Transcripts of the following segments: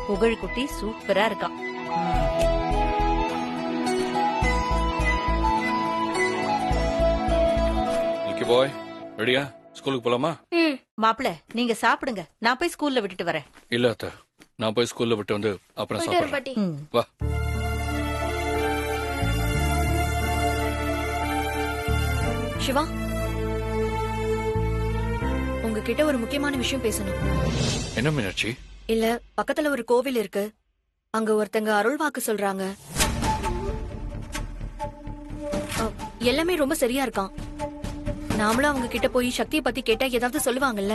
புகழ் குட்டி சூப்பரா இருக்கான். பாய் ரெடியா? ஸ்கூலுக்கு போலாமா? மாப்பிள நீங்க சாப்பிடுங்க, நான் போய் ஸ்கூல்ல விட்டுட்டு வரேன். இல்ல அத்தை, நான் போய் ஸ்கூல்ல விட்டு வந்து அப்புறம் சாப்பிடுறேன். வா. சிவா, உங்ககிட்ட ஒரு முக்கியமான விஷயம் பேசணும். என்ன மீனாட்சி? இல்ல, பக்கத்துல ஒரு கோவில் இருக்கு, அங்க ஒருத்தங்க அருள் வாக்கு சொல்றாங்க. எல்லாமே ரொம்ப சரியா இருக்கான். நாமளும் அவங்க கிட்ட போய் சக்தியை பத்தி கேட்டா ஏதாவது சொல்லுவாங்கல்ல,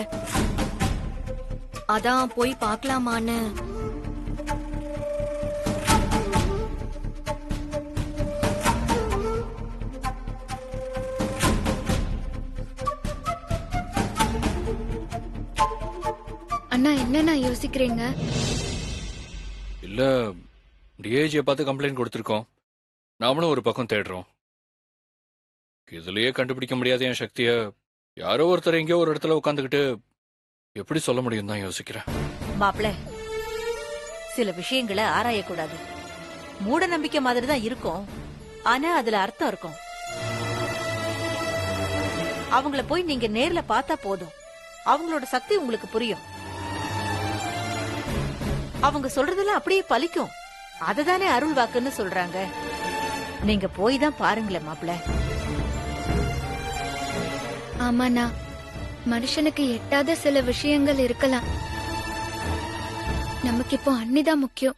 அதான் போய் பார்க்கலாமான்னு. அண்ணா என்னண்ணா யோசிக்கிறீங்க? இல்ல, டிஏஜியை பார்த்து கம்ப்ளைண்ட் கொடுத்திருக்கோம், நாமளும் ஒரு பக்கம் தேடுறோம். இதுலயே கண்டுபிடிக்க முடியாத என் சக்திய யாரோ ஒருத்தர் எங்கேயோ ஒரு இடத்துல உட்காந்துக்கிட்டு எப்படி சொல்ல முடியும் தான் யோசிக்கிறேன். மாப்பிள சில விஷயங்களை ஆராயக்கூடாது. மூட நம்பிக்கை மாதிரி தான் இருக்கும், ஆனா அதுல அர்த்தம் இருக்கும். அவங்கள போய் நீங்க நேர்ல பார்த்தா போதும், அவங்களோட சக்தி உங்களுக்கு புரியும். அவங்க சொல்றதெல்லாம் அப்படியே பலிக்கும். அததானே அருள் வாக்குன்னு சொல்றாங்க. நீங்க போய் தான் பாருங்களேன் மாப்பிள. ஆமாண்ணா, மனுஷனுக்கு எட்டாத சில விஷயங்கள் இருக்கலாம். நமக்கு இப்போ அண்ணிதான் முக்கியம்.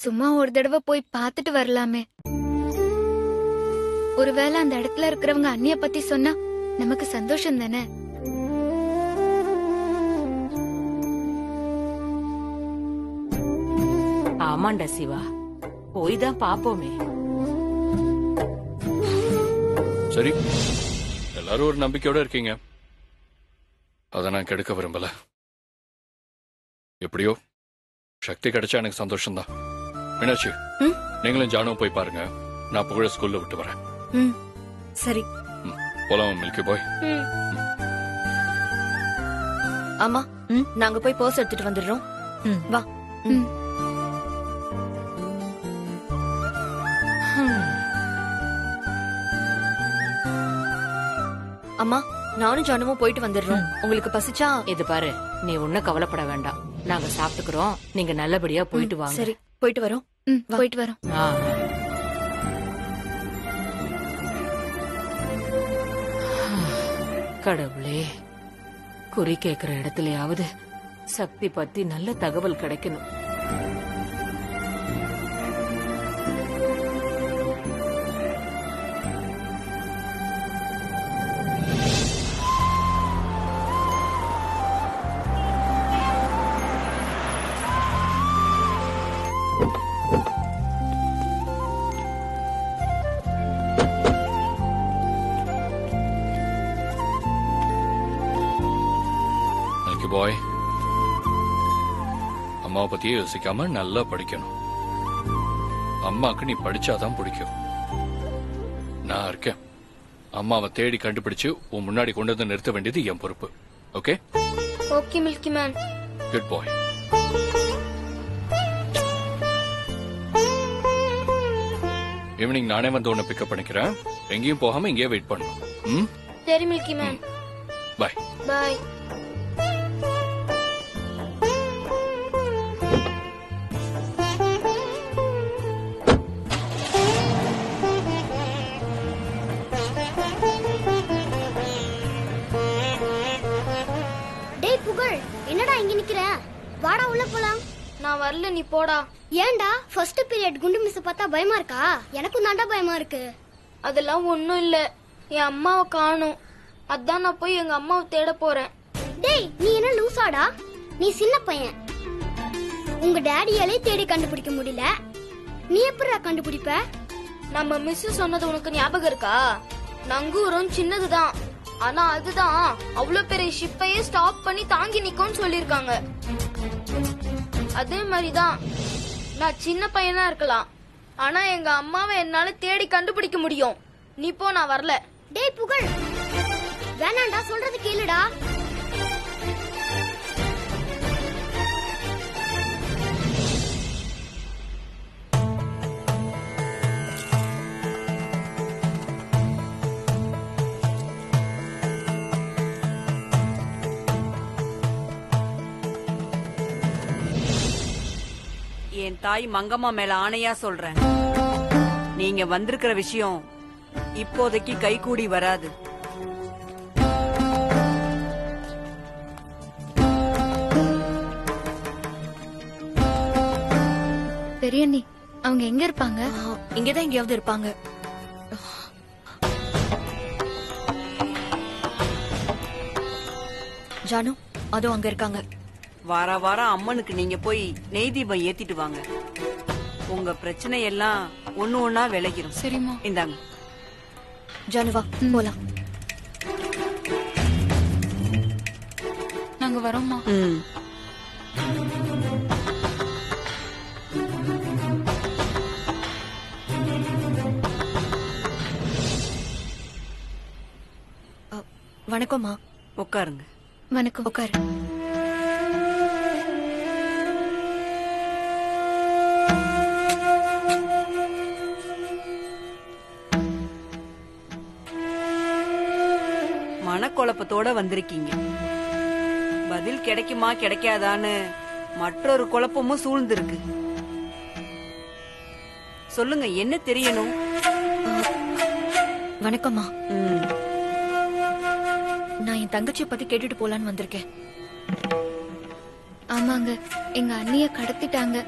சும்மா ஒரு தடவை போய் பார்த்துட்டு வரலாமே. ஒருவேளை அந்த இடத்துல இருக்கிறவங்க அண்ணிய பத்தி சொன்னா நமக்கு சந்தோஷம் தானே. ஆமாண்டா சிவா, போய் தான் பாப்போமே. சரி, எல்லாரும் ஒரு நம்பிக்கையோட இருக்கீங்க, அதை நான் கெடுக்க விரும்பல. எப்படியோ சக்தி கிடைச்சா எனக்கு சந்தோஷம்தான். மீனாட்சி, நீங்களும் ஜானும் போய் பாருங்க, நான் புகழ ஸ்கூல்ல விட்டு வரேன். சரி போலாம் மில்கி பாய். ஆமா, நாங்க போய் பர்ஸ் எடுத்துட்டு வந்துடுறோம். வா. அம்மா, நானும் ஜானுவும் போயிட்டு வந்துடுறோம். உங்களுக்கு பசிச்சா? இது பாரு, நீ ஒன்னும் கவலைப்பட வேண்டாம், நாங்க சாப்பிட்டுக்கிறோம். நீங்க நல்லபடியா போயிட்டு வாங்க. சரி, போயிட்டு வரோம். போயிட்டு வரோம். கடவுளே, குறி கேக்குற இடத்துலயாவது சக்தி பத்தி நல்ல தகவல் கிடைக்கணும். பாய், அம்மாவை பத்தியே யோசிக்காம நல்லா படிக்கணும். அம்மாக்கு நீ படிச்சாதான் பிடிக்கும். நான் இருக்கேன். அம்மாவை தேடி கண்டுபிடிச்சு உன் முன்னாடி கொண்டு வந்து நிறுத்த வேண்டியது என் பொறுப்பு. Okay? Okay milky man. Good bye. Evening நானே வந்து உன்னை பிக்கப் பண்ணிக்கிறேன். எங்கேயும் போகாம இங்கேயே வெயிட் பண்ணணும். சரி மில்கி மேன். பாய். பாய். புகழ், என்னடா இங்க நிக்கிற? வாடா உள்ள போலாம். நான் வரல, நீ போடா. ஏன்டா? ஃபர்ஸ்ட் பீரியட் குண்டு மிஸ் பார்த்தா பயமா இருக்கா? எனக்கும் தாண்டா பயமா இருக்கு. அதெல்லாம் ஒண்ணும் இல்ல, என் அம்மாவை காணோம், அதான் நான் போய் எங்க அம்மாவை தேட போறேன். டேய், நீ என்ன லூசாடா? நீ சின்ன பையன், உங்க டாடியாலே தேடி கண்டுபிடிக்க முடியல, நீ எப்படிடா கண்டுபிடிப்ப? நம்ம மிஸ் சொன்னது உனக்கு ஞாபகம் இருக்கா? நங்கூரம் சின்னதுதான், ஆனா அதுதான் அவ்வளவு பெரிய ஷிப்பையே ஸ்டாப் பண்ணி தாங்கி நிக்கும்னு சொல்லிருக்காங்க. அதே மாதிரிதான் நான் சின்ன பையனா இருக்கலாம், ஆனா எங்க அம்மாவை என்னால தேடி கண்டுபிடிக்க முடியும். நீ போ, நான் வரல. டேய் புகழ், வேணாண்டா, சொல்றது கேளுடா. என் தாய் மங்கம்மா மேல ஆணையா சொல்றேன், நீங்க வந்திருக்கிற விஷயம் இப்போதைக்கு கைகூடி வராது. பெரியண்ணி அவங்க எங்க இருப்பாங்க? இங்கதான் எங்கேயாவது இருப்பாங்க. ஜானு அதோ அங்க இருக்காங்க. வார வாரம் அம்மனுக்கு நீங்க போய் நெய் தீபம் ஏத்திட்டு வாங்க. உங்க பிரச்சனை எல்லாம் ஒண்ணு ஒண்ணா விலகிரும். சரிம்மா. இந்தாங்க. ஜானு வா போலாம். நாங்க வரோம்மா. ம். வணக்கம்மா. உட்காருங்க. வணக்கம். உட்காரு. மனக்குழப்பத்தோட வந்திருக்கீங்க. பதில் கிடைக்குமா கிடைக்காதான்னு மற்றொரு குழப்பமும் சூழ்ந்திருக்கு. சொல்லுங்க, என்ன தெரியணும்? வணக்கம்மா. ம். நான் என் தங்கச்சியை பத்தி கேட்டுட்டு போலான்னு வந்திருக்கேன். ஆமாங்க, எங்க அண்ணிய கடத்திட்டாங்க.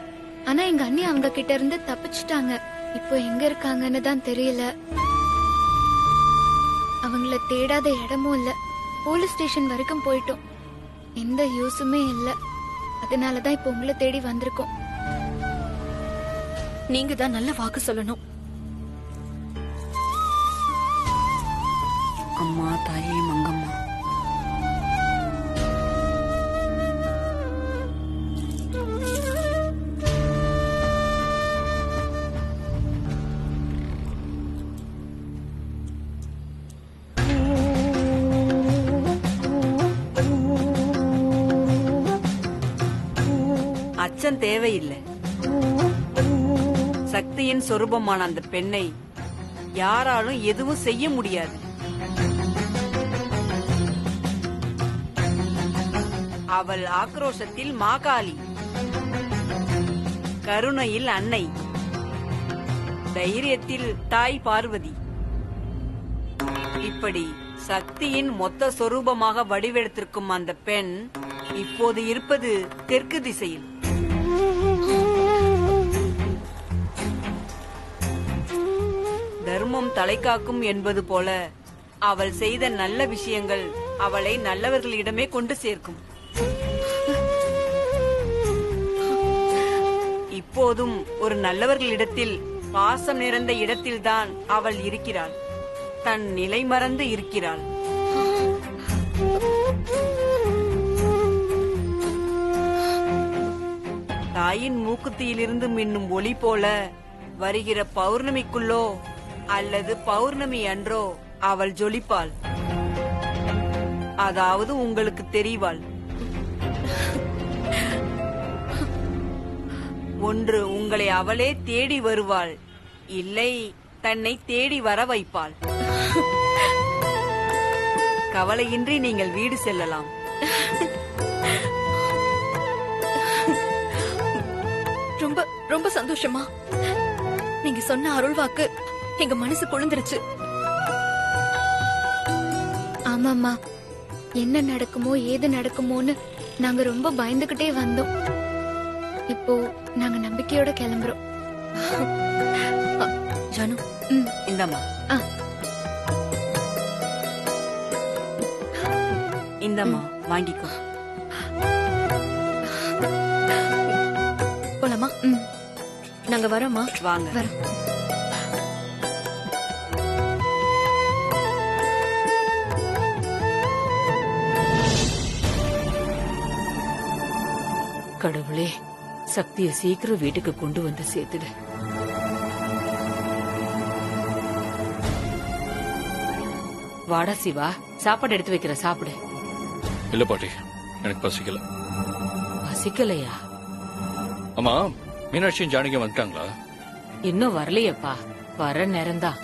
ஆனா எங்க அண்ணி அவங்க கிட்ட இருந்து தப்பிச்சிட்டாங்க. இப்போ எங்க இருக்காங்கன்னு தான் தெரியல. அவங்கள தேடாத இடமும் இல்ல. போலீஸ் ஸ்டேஷன் வரைக்கும் போயிட்டோம், எந்த யூஸுமே இல்ல. அதனாலதான் இப்போ உங்களை தேடி வந்திருக்கோம். நீங்க தான் நல்ல வாக்கு சொல்லணும். அம்மா, தாயே மங்கம்மா, அச்சம் தேவையில்லை. சக்தியின் சொரூபமான அந்த பெண்ணை யாராலும் எதுவும் செய்ய முடியாது. அவள் ஆக்ரோஷத்தில் மாகாளி, கருணையில் அன்னை, தைரியத்தில் தாய் பார்வதி. இப்படி சக்தியின் மொத்த சொரூபமாக வடிவெடுத்திருக்கும் அந்த பெண் இப்போது இருப்பது தெற்கு திசையில். தர்மம் தலைகாக்கும் என்பது போல அவள் செய்த நல்ல விஷயங்கள் அவளை நல்லவர்களிடமே கொண்டு சேர்க்கும். இப்போதும் ஒரு நல்லவர்களிடத்தில் பாசம் நிறைந்த இடத்தில்தான் அவள் இருக்கிறாள். தன் நிலை மறந்து இருக்கிறாள். தாயின் மூக்குத்தியிலிருந்து மின்னும் ஒளி போல வருகிற பௌர்ணமிக்குள்ளோ அல்லது பௌர்ணமி அன்றோ அவள் ஜொலிப்பாள். அதாவது உங்களுக்கு தெரிவாள். ஒன்று உங்களை அவளே தேடி வருவாள், இல்லை தன்னை தேடி வர வைப்பாள். கவலையின்றி நீங்கள் வீடு செல்லலாம். ரொம்ப ரொம்ப சந்தோஷமா. நீங்க சொன்ன அருள் வாக்கு எங்க மனசு குளிர்ந்துருச்சு. ஆமாம்மா, என்ன நடக்குமோ ஏது நடக்குமோன்னு நாங்க ரொம்ப பயந்துகிட்டே வந்தோம். இப்போ நாங்க நம்பிக்கையோட கிளம்புறோம். ஜானு, இந்தம்மா, இந்தம்மா வாங்கிக்கோ. போலாமா? நாங்க வரோமா? வாங்க. வரோம். கடவுளே, சக்தியை சீக்கிரம் வீட்டுக்கு கொண்டு வந்து சேர்த்துடு. வாடா சிவா, சாப்பாடு எடுத்து வைக்கிற, சாப்பிடு. இல்ல பாட்டி, எனக்கு பசிக்கல. பசிக்கலையா? அம்மா, மீனாட்சியும் ஜானகியும் வந்துட்டாங்களா? இன்னும் வரலையப்பா, வர நேரம்தான்.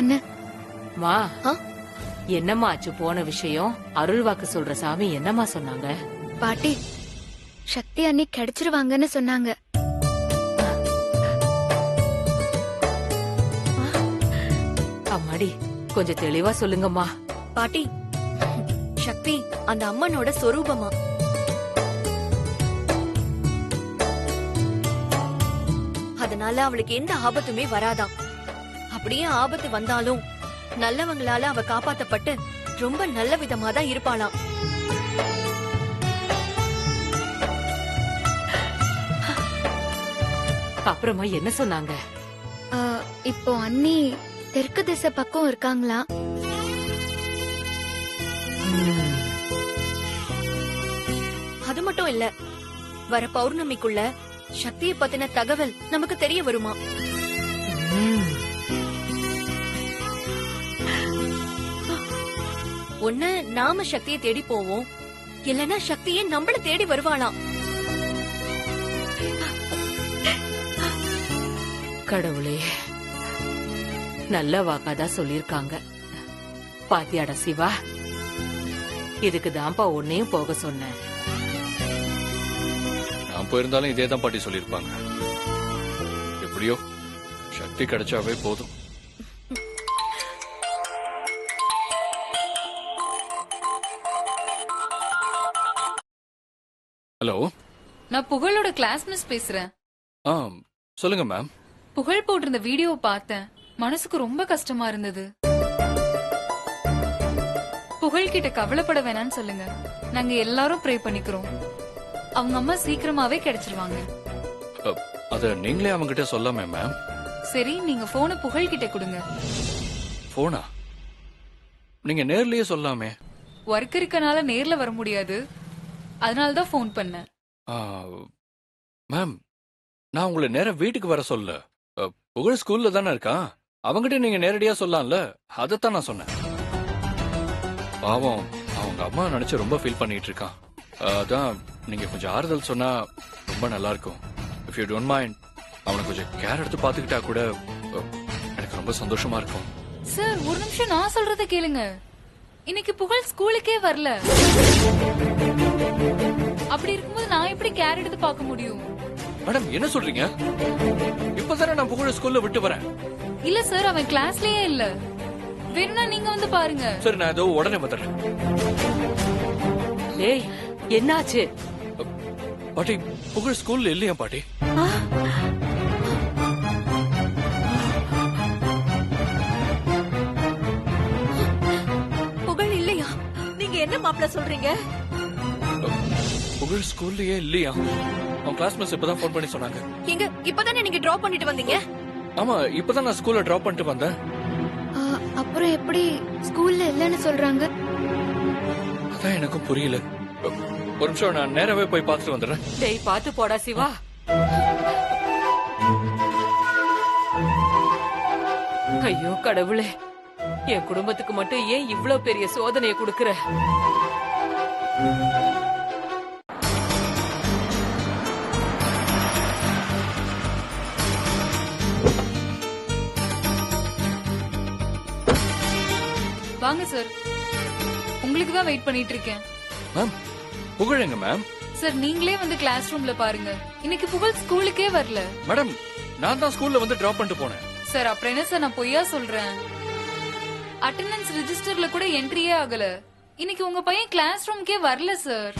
அண்ணன், மா, என்னம்மா ஆச்சு போன விஷயம்? அருள் வாக்கு சொல்ற சாமி என்னம்மா சொன்னாங்க? பாட்டி, சக்தி அண்ணி கிடைச்சிருவாங்கன்னு சொன்னாங்க. அம்மாடி கொஞ்சம் தெளிவா சொல்லுங்கம்மா. பாட்டி, சக்தி அந்த அம்மனோட சொரூபமா. அதனால அவளுக்கு எந்த ஆபத்துமே வராதாம். அப்படியே ஆபத்து வந்தாலும் நல்லவங்களால அவ காப்பாத்தப்பட்டு ரொம்ப நல்ல விதமா தான் இருப்பாளாம். அப்புறமா என்ன சொன்னாங்க? ஆ, இப்போ அண்ணி தெற்கு திசை பக்கம் இருக்காங்களா? அது மட்டும் இல்ல, வர பௌர்ணமிக்குள்ள சக்தியை பத்தின தகவல் நமக்கு தெரிய வருமா? ஒண்ணு நாம சக்தியை தேடி போவோம், இல்லனா சக்தியே நம்மள தேடி வருவாளாம். கடவுளே, நல்ல வாக்காதான் சொல்லிருக்காங்க. பாத்தியாடா சிவா, இதுக்கு தான்ப்பா உன்னையும் போக சொன்னேன். நான் போயிருந்தாலும் இதே தான் பாட்டி சொல்லியிருப்பாங்க. எப்படியோ சக்தி கிடைச்சாவே போதும். ஹலோ, நான் புகழோட கிளாஸ் மிஸ் பேசுறேன். ஆ சொல்லுங்க மேம். புகழ் போட்டிருந்த வீடியோ பார்த்தேன், மனசுக்கு ரொம்ப கஷ்டமா இருந்தது. புகழ் கிட்ட கவலைப்பட வேணாம்னு சொல்லுங்க, நாங்க எல்லாரும் ப்ரே பண்ணிக்கிறோம். அவங்க அம்மா சீக்கிரமாவே கிடைச்சிருவாங்க. அத நீங்களே அவங்க கிட்ட சொல்லாமே மேம். சரி, நீங்க போனை புகழ் கிட்ட கொடுங்க. போனா நீங்க நேர்லயே சொல்லாமே. ஒர்க் இருக்கனால நேர்ல வர முடியாது, அதனாலதான் போன் பண்ணேன். மேம், நான் உங்களை நேரா வீட்டுக்கு வர சொல்ல. புகழ் ஸ்கூல்ல தானே இருக்கான், அவங்கிட்ட நீங்க நேரடியா சொல்லலாம்ல, அதைத்தான் நான் சொன்னேன். பாவம், அவங்க அம்மா நினைச்சு ரொம்ப ஃபீல் பண்ணிட்டு இருக்கான். அதான் நீங்க கொஞ்சம் ஆறுதல் சொன்னா ரொம்ப நல்லா இருக்கும். இஃப் யூ டோன்ட் மைண்ட், அவனை கொஞ்சம் கேர் எடுத்து பாத்துக்கிட்டா கூட எனக்கு ரொம்ப சந்தோஷமா இருக்கும். சார், ஒரு நிமிஷம் நான் சொல்றத கேளுங்க. இன்னைக்கு புகழ் ஸ்கூலுக்கே வரல. அப்படி இருக்கும்போது நான் எப்படி கேர் எடுத்து பார்க்க முடியும்? மேடம், என்ன சொல்றீங்க? இப்பதானே நான் புகழ் ஸ்கூல்ல விட்டு வரேன். இல்ல சார், அவன் கிளாஸ்லயே இல்ல. வேணும்னா நீங்க வந்து பாருங்க. சரி, நான் ஏதோ உடனே வந்துடுறேன். டேய், என்னாச்சு? பாட்டி, புகழ் ஸ்கூல்ல இல்லையா பாட்டி? புகழ் இல்லையா? நீங்க என்ன மாப்பிள்ள சொல்றீங்க? புகழ் ஸ்கூல்லயே இல்லையா? அவன் கிளாஸ் மிஸ் இப்பதான் போன் பண்ணி சொன்னாங்க. எங்க இப்பதானே நீங்க டிராப் பண்ணிட்டு வந்தீங்க? ஆமா, இப்பதான் நான் ஸ்கூல்ல டிராப் பண்ணிட்டு வந்தேன். ஆ, அப்புறம் எப்படி ஸ்கூல்ல இல்லன்னு சொல்றாங்க? அதான் எனக்கும் புரியல. ஒரு நிமிஷம், நான் நேராவே போய் பார்த்துட்டு வந்துடுறேன். டேய், பாத்து போடா சிவா. ஐயோ கடவுளே, என் குடும்பத்துக்கு மட்டும் ஏன் இவ்ளோ பெரிய சோதனையை கொடுக்கற? வாங்க சார், உங்களுக்கு தான் வெயிட் பண்ணிட்டு இருக்கேன். மேம், புகழ் எங்க மேம்? சார், நீங்களே வந்து கிளாஸ் ரூம்ல பாருங்க. இன்னைக்கு புகழ் ஸ்கூலுக்கே வரல. மேடம், நான் தான் ஸ்கூல்ல வந்து டிராப் பண்ணிட்டு போனேன். சார், அப்புறம் என்ன சார் நான் பொய்யா சொல்றேன்? அட்டெண்டன்ஸ் ரெஜிஸ்டர்ல கூட என்ட்ரியே ஆகல. இன்னைக்கு உங்க பையன் கிளாஸ் ரூம்க்கே வரல சார்.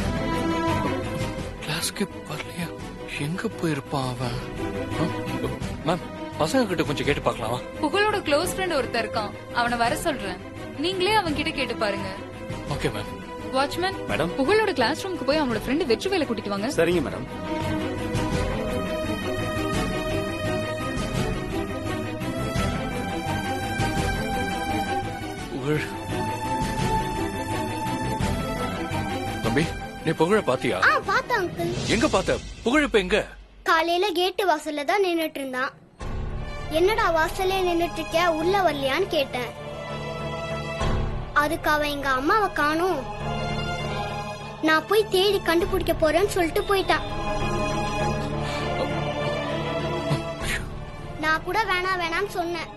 கிளாஸ்க்கு வரலையா? எங்க போயிருப்பான் அவன்? மேம், பசங்க கிட்ட கொஞ்சம் கேட்டு பார்க்கலாமா? புகழோட க்ளோஸ் ஃப்ரெண்ட் ஒருத்தர் இருக்கான், அவனை வர சொல்றேன். நீங்களே அவன் கிட்ட கேட்டு பாருங்க. Okay ma'am. வாட்ச்மேன் மேடம், புகழோட கிளாஸ் ரூமுக்கு போய் அவனோட ஃப்ரெண்ட் வெற்றிவேலை கூட்டிட்டு வாங்க. சரிங்க மேடம். புகழ் தம்பி, நீ புகழ பாத்தியா? பார்த்தேன் அங்கிள். எங்க பார்த்த? புகழ் இப்ப எங்க? காலையில கேட்டு வாசல்ல தான் நின்னுட்டு இருந்தான். என்னடா வாசல்ல நின்னுட்டு இருக்க, உள்ள வரலையான்னு கேட்டேன். அதுக்கு அவன் எங்க அம்மாவை காணோம், நான் போய் தேடி கண்டுபிடிக்க போறேன்னு சொல்லிட்டு போயிட்டான். நான் கூட வேணாம்னு சொன்னேன்,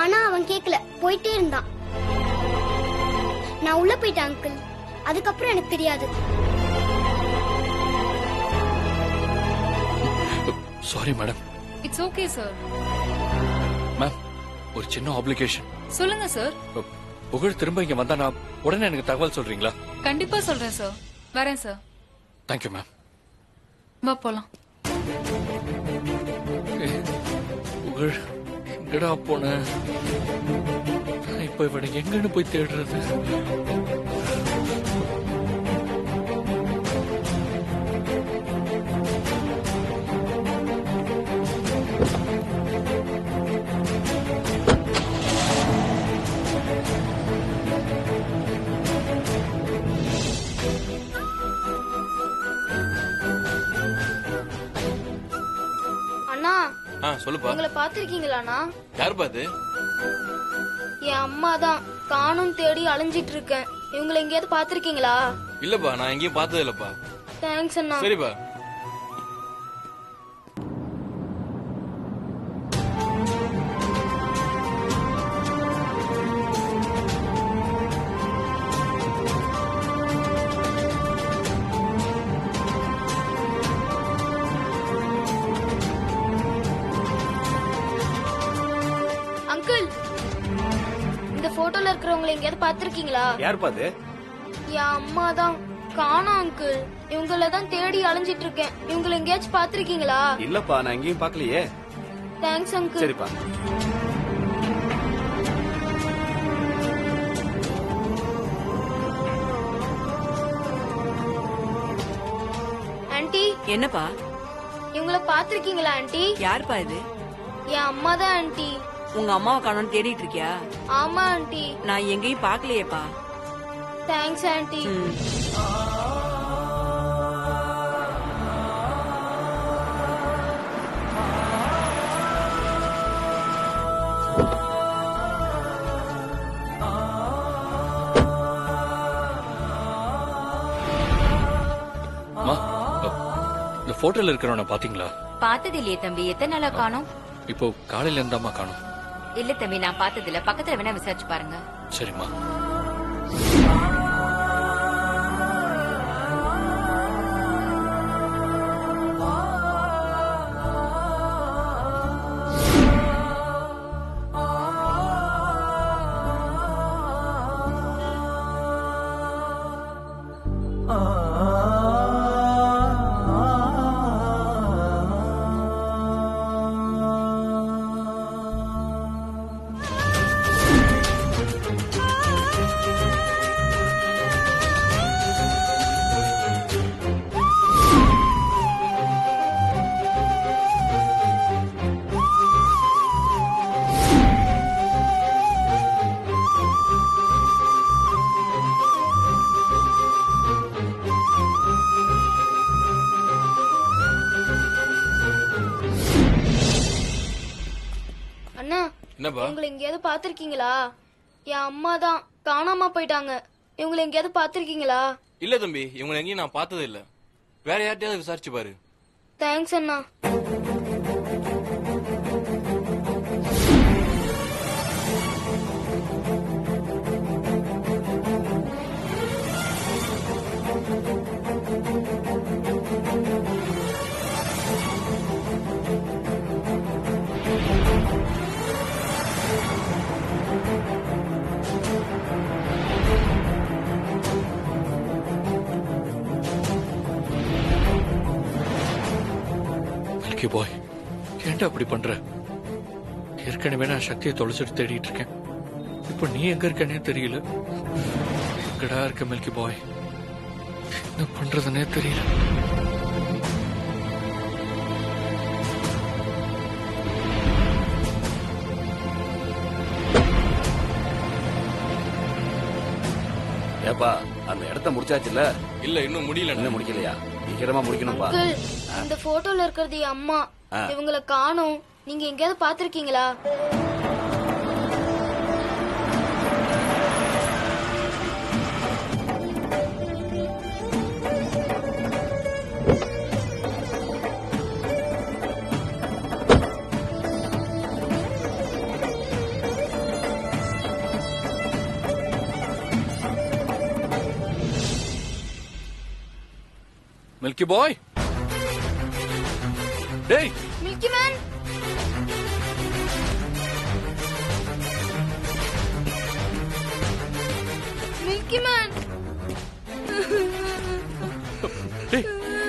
ஆனா அவன் கேக்கல, போயிட்டே இருந்தான். நான் உள்ள போயிட்டேன் அங்கிள். அதுக்கப்புறம் எனக்கு தெரியாது. Sorry madam. It's okay sir. Ma'am, ஒரு சின்ன ஆப்ளிகேஷன். சொல்லுங்க சார். புகழ் திரும்ப இங்க வந்தா நான் உடனே எனக்கு தகவல் சொல்றீங்களா? கண்டிப்பா சொல்றேன் சார். வரேன் சார். Thank you ma'am. வா போலாம். புகழ் எங்கடா போன? இப்ப இவனை எங்கன்னு போய் தேடுறது? அண்ணா சொல்லுப்பா. உங்களை பாத்திருக்கீங்களாண்ணா? யார் பாத்து? என் அம்மா தான். காணும் தேடி அலைஞ்சிட்டு இருக்கேன். இவங்களை எங்கேயாவது பாத்திருக்கீங்களா? இல்லப்பா, நான் எங்கேயும் பார்த்தது இல்லப்பா. தேங்க்ஸ் அண்ணா. சரிப்பா. அங்கிள், இந்த போட்டோல இருக்கிறவங்களை எங்கேயாவது பாத்திருக்கீங்களா? யார் பாத்து? என் அம்மா தான். காணோம் அங்கிள். இவங்கள தான் தேடி அலைஞ்சிட்டு இருக்கேன். இவங்களை எங்கேயாச்சும் பாத்திருக்கீங்களா? இல்லப்பா, நான் எங்கேயும் பார்க்கலையே. Thanks uncle. சரிப்பா. ஆன்ட்டி, என்னப்பா? இவங்கள பாத்திருக்கீங்களா ஆன்ட்டி? யாருப்பா இது? என் அம்மா தான் ஆன்ட்டி. உங்க அம்மாவை காணோம்னு தேடிட்டு இருக்கியா? ஆமா ஆன்ட்டி. நான் எங்கேயும் பார்க்கலையேப்பா. Thanks aunty. அம்மா, இந்த போட்டோல இருக்கிறவன பாத்தீங்களா? பார்த்தது இல்லையே தம்பி. எத்தனை நாளா காணோம்? இப்போ காலையில இருந்தாமா காணோம். இல்ல தம்பி, நான் பார்த்தது இல்ல. பக்கத்துல வேணா விசாரிச்சு பாருங்க. சரிம்மா. அண்ணா, என்னப்பா? இவங்களை எங்கேயாவது பாத்திருக்கீங்களா? என் அம்மா தான். காணாம போயிட்டாங்க. இவங்களை எங்கேயாவது பாத்திருக்கீங்களா? இல்ல தம்பி, இவங்களை எங்கேயும் நான் பார்த்தது இல்ல. வேற யார்ட்டையாவது விசாரிச்சு பாரு. தேங்க்ஸ் அண்ணா. மில்கி பாய், ஏன்டா அப்படி பண்ற? ஏற்கனவே நான் சக்தியை தொலைச்சிட்டு தேடிட்டு இருக்கேன். இப்போ நீ எங்க இருக்கனே தெரியல. எங்கடா இருக்க மில்கி பாய்? என்ன பண்றதுன்னே தெரியல. ஏப்பா, அந்த இடத்த முடிச்சாச்சுல்ல? இல்ல, இன்னும் முடியல. இன்னும் முடிக்கலையா? சீக்கிரமா முடிக்கணும்பா. அங்கிள், இந்த போட்டோல இருக்கிறது என் அம்மா. இவங்கள காணோம். நீங்க எங்கேயாவது பாத்திருக்கீங்களா? மில்கி பாய், டேய் மில்கி மேன் மில்கி மேன் டேய்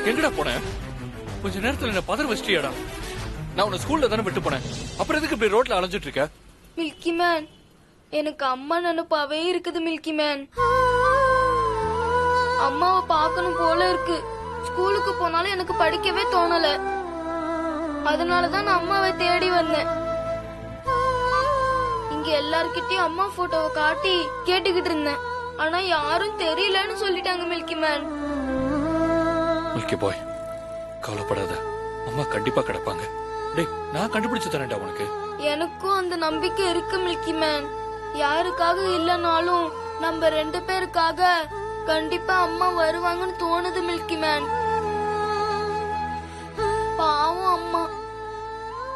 எங்கடா போன? கொஞ்ச நேரத்துல என்ன பதற வச்சிட்டியாடா? நான் உன்னை ஸ்கூல்ல தானே விட்டு போனேன். அப்புறம் எதுக்கு இப்படி ரோட்ல அலைஞ்சிட்டு இருக்க? மில்கி மேன் எனக்கு அம்மா நினைப்பாவே இருக்குது மில்கி மேன். அம்மாவை பார்க்கணும் போல இருக்கு. ஸ்கூலுக்கு போனாலும் எனக்கு படிக்கவே தோணல. அதனாலதான் நான் அம்மாவை தேடி வந்தேன். இங்க எல்லார்கிட்டயும் அம்மா போட்டோவை காட்டி கேட்டுக்கிட்டு இருந்தேன். ஆனா யாரும் தெரியலன்னு சொல்லிட்டாங்க மில்கி மேன். மில்கி பாய், கவலைப்படாத, அம்மா கண்டிப்பா கிடப்பாங்க. டேய் நான் கண்டுபிடிச்சு தரேன்டா உனக்கு. எனக்கும் அந்த நம்பிக்கை இருக்கு மில்கி மேன். யாருக்காக இல்லனாலும் நம்ம 2 பேருக்காக கண்டிப்பா அம்மா வருவாங்கன்னு தோணுது மில்கி மேன். பாவம் அம்மா.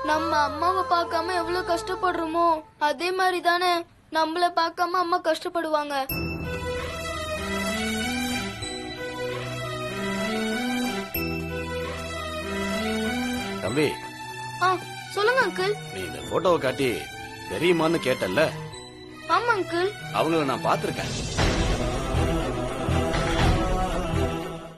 நம்ம அம்மாவை பார்க்காம எவ்வளவு கஷ்டப்படுறோமோ அதே மாதிரி தானே நம்மள பார்க்காம அம்மா கஷ்டப்படுவாங்க. தம்பி, சொல்லுங்க அங்கிள். நீ இந்த போட்டோவை காட்டி தெரியுமான்னு கேட்டல்ல? ஆமா அங்கிள். அவங்கள நான் பாத்திருக்கேன்.